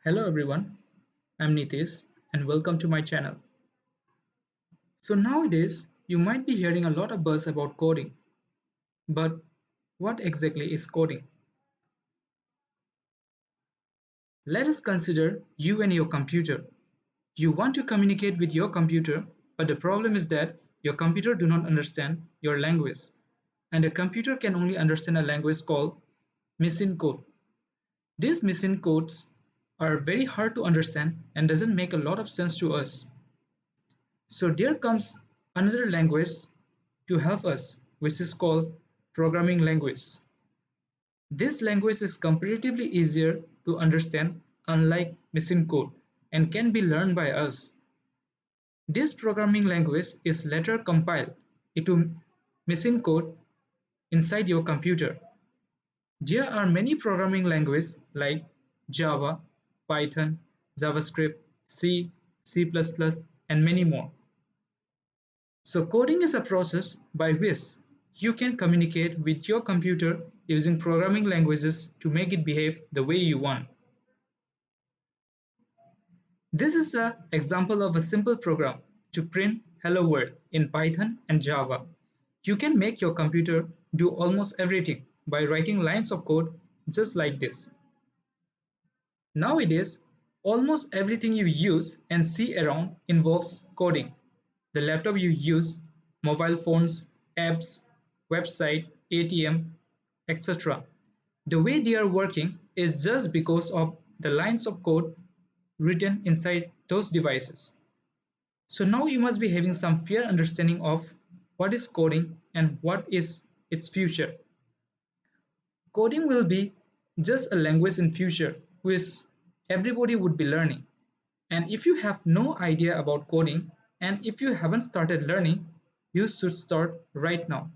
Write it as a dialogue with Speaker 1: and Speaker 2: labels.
Speaker 1: Hello everyone, I'm Nitish and welcome to my channel. So nowadays you might be hearing a lot of buzz about coding, but what exactly is coding? Let us consider you and your computer. You want to communicate with your computer, but the problem is that your computer do not understand your language, and a computer can only understand a language called machine code. These machine codes are very hard to understand and doesn't make a lot of sense to us. So there comes another language to help us, which is called programming language. This language is comparatively easier to understand, unlike machine code, and can be learned by us. This programming language is later compiled into machine code inside your computer. There are many programming languages like Java, Python, JavaScript, C, C++, and many more. So coding is a process by which you can communicate with your computer using programming languages to make it behave the way you want. This is an example of a simple program to print "Hello World" in Python and Java. You can make your computer do almost everything by writing lines of code just like this. Nowadays, almost everything you use and see around involves coding. The laptop you use, mobile phones, apps, website, ATM, etc. The way they are working is just because of the lines of code written inside those devices. So now you must be having some fair understanding of what is coding and what is its future. Coding will be just a language in future which everybody would be learning. And if you have no idea about coding and if you haven't started learning, you should start right now.